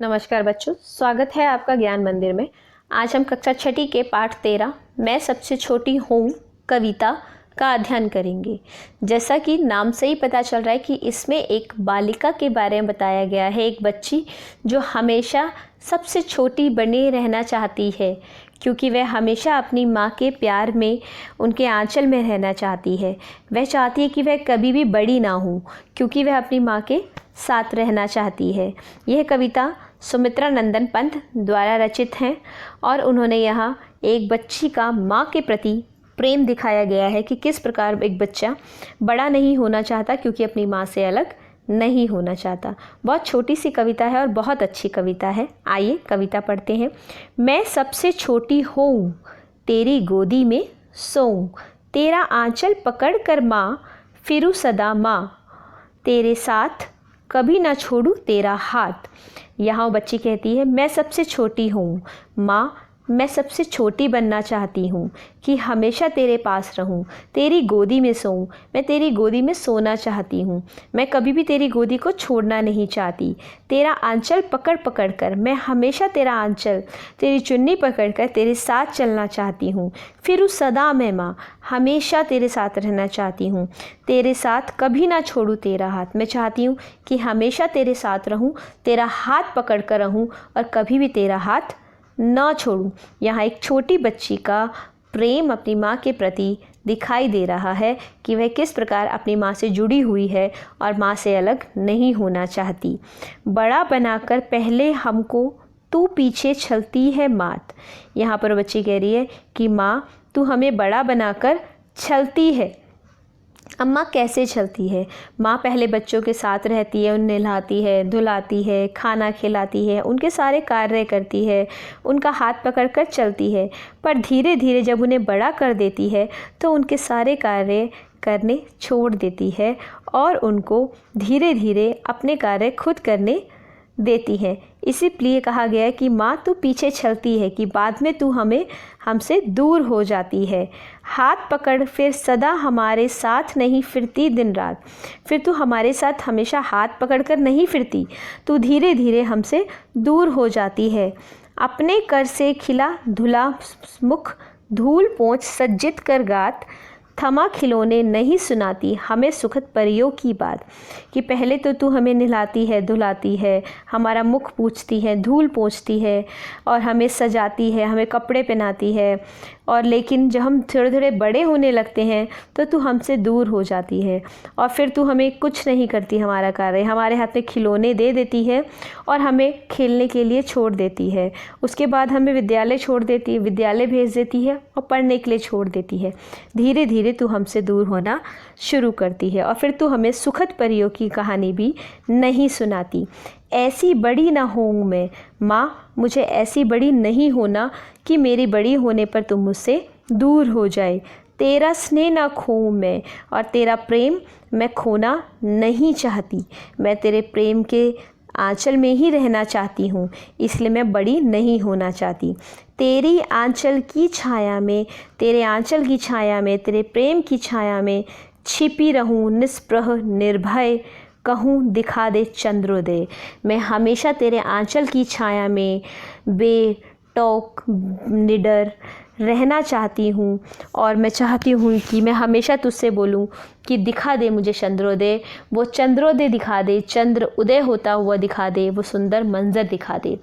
नमस्कार बच्चों, स्वागत है आपका ज्ञान मंदिर में। आज हम कक्षा छठी के पाठ 13 मैं सबसे छोटी हूँ कविता का अध्ययन करेंगे। जैसा कि नाम से ही पता चल रहा है कि इसमें एक बालिका के बारे में बताया गया है, एक बच्ची जो हमेशा सबसे छोटी बने रहना चाहती है क्योंकि वह हमेशा अपनी माँ के प्यार में, उनके आंचल में रहना चाहती है। वह चाहती है कि वह कभी भी बड़ी ना हो क्योंकि वह अपनी माँ के साथ रहना चाहती है। यह कविता सुमित्रा नंदन पंत द्वारा रचित है और उन्होंने यहाँ एक बच्ची का माँ के प्रति प्रेम दिखाया गया है कि किस प्रकार एक बच्चा बड़ा नहीं होना चाहता क्योंकि अपनी माँ से अलग नहीं होना चाहता। बहुत छोटी सी कविता है और बहुत अच्छी कविता है। आइए कविता पढ़ते हैं। मैं सबसे छोटी हूँ, तेरी गोदी में सोऊं, तेरा आंचल पकड़ कर माँ फिरूं सदा माँ, तेरे साथ कभी ना छोड़ूं तेरा हाथ। यहाँ बच्ची कहती है मैं सबसे छोटी हूँ माँ, मैं सबसे छोटी बनना चाहती हूँ कि हमेशा तेरे पास रहूँ, तेरी गोदी में सोऊं, मैं तेरी गोदी में सोना चाहती हूँ, मैं कभी भी तेरी गोदी को छोड़ना नहीं चाहती। तेरा आंचल पकड़ पकड़ कर, मैं हमेशा तेरा आंचल, तेरी चुन्नी पकड़ कर तेरे साथ चलना चाहती हूँ। फिर उस सदा मैं माँ, हमेशा तेरे साथ रहना चाहती हूँ, तेरे साथ कभी ना छोड़ूँ तेरा हाथ। मैं चाहती हूँ कि हमेशा तेरे साथ रहूँ, तेरा हाथ पकड़ कर रहूँ और कभी भी तेरा हाथ ना छोड़ूं। यहाँ एक छोटी बच्ची का प्रेम अपनी माँ के प्रति दिखाई दे रहा है कि वह किस प्रकार अपनी माँ से जुड़ी हुई है और माँ से अलग नहीं होना चाहती। बड़ा बनाकर पहले हमको तू पीछे चलती है मात। यहाँ पर बच्ची कह रही है कि माँ तू हमें बड़ा बनाकर चलती है। अम्मा कैसे चलती है? माँ पहले बच्चों के साथ रहती है, उन्हें नहलाती है, धुलाती है, खाना खिलाती है, उनके सारे कार्य करती है, उनका हाथ पकड़कर चलती है। पर धीरे धीरे जब उन्हें बड़ा कर देती है तो उनके सारे कार्य करने छोड़ देती है और उनको धीरे धीरे अपने कार्य खुद करने देती है। इसीलिए कहा गया है कि माँ तू पीछे चलती है, कि बाद में तू हमसे दूर हो जाती है। हाथ पकड़ फिर सदा हमारे साथ नहीं फिरती दिन रात। फिर तू हमारे साथ हमेशा हाथ पकड़ कर नहीं फिरती, तू धीरे धीरे हमसे दूर हो जाती है। अपने कर से खिला धुला मुख, धूल पोंछ सज्जित कर गात, थमा खिलौने नहीं सुनाती हमें सुखद परियों की बात। कि पहले तो तू हमें नहलाती है, धुलाती है, हमारा मुख पूछती है, धूल पोंछती है और हमें सजाती है, हमें कपड़े पहनाती है, और लेकिन जब हम थोड़े थोड़े बड़े होने लगते हैं तो तू हमसे दूर हो जाती है और फिर तू हमें कुछ नहीं करती, हमारा कार्य, हमारे हाथ में खिलौने दे देती है और हमें खेलने के लिए छोड़ देती है। उसके बाद हमें विद्यालय छोड़ देती है, विद्यालय भेज देती है और पढ़ने के लिए छोड़ देती है। धीरे धीरे तू हमसे दूर होना शुरू करती है और फिर तू हमें सुखद परियों की कहानी भी नहीं सुनाती। ऐसी बड़ी ना हूँ मैं माँ, मुझे ऐसी बड़ी नहीं होना कि मेरी बड़ी होने पर तुम मुझसे दूर हो जाए। तेरा स्नेह ना खोऊं मैं और तेरा प्रेम मैं खोना नहीं चाहती। मैं तेरे प्रेम के आंचल में ही रहना चाहती हूँ, इसलिए मैं बड़ी नहीं होना चाहती। तेरी आंचल की छाया में, तेरे आंचल की छाया में, तेरे प्रेम की छाया में छिपी रहूँ निस्पृह निर्भय, कहूँ दिखा दे चंद्रोदय। मैं हमेशा तेरे आंचल की छाया में बेटौक निडर रहना चाहती हूँ और मैं चाहती हूँ कि मैं हमेशा तुझसे बोलूँ कि दिखा दे मुझे चंद्रोदय, वो चंद्रोदय दिखा दे, चंद्र उदय होता हुआ दिखा दे, वो सुंदर मंजर दिखा दे।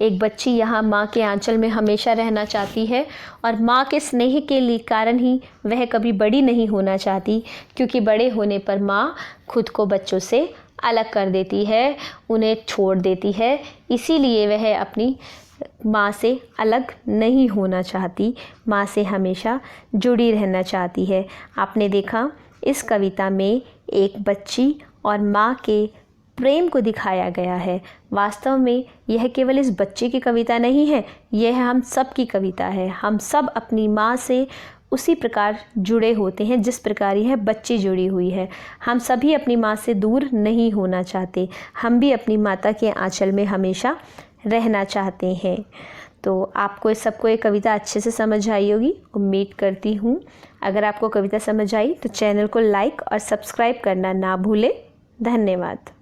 एक बच्ची यहाँ माँ के आंचल में हमेशा रहना चाहती है और माँ के स्नेह के लिए कारण ही वह कभी बड़ी नहीं होना चाहती, क्योंकि बड़े होने पर माँ खुद को बच्चों से अलग कर देती है, उन्हें छोड़ देती है। इसीलिए वह अपनी माँ से अलग नहीं होना चाहती, माँ से हमेशा जुड़ी रहना चाहती है। आपने देखा इस कविता में एक बच्ची और माँ के प्रेम को दिखाया गया है। वास्तव में यह केवल इस बच्चे की कविता नहीं है, यह हम सब की कविता है। हम सब अपनी माँ से उसी प्रकार जुड़े होते हैं जिस प्रकार यह बच्ची जुड़ी हुई है। हम सभी अपनी माँ से दूर नहीं होना चाहते, हम भी अपनी माता के आंचल में हमेशा रहना चाहते हैं। तो आपको इस सबको ये कविता अच्छे से समझ आई होगी, उम्मीद करती हूँ। अगर आपको कविता समझ आई तो चैनल को लाइक और सब्सक्राइब करना ना भूलें। धन्यवाद।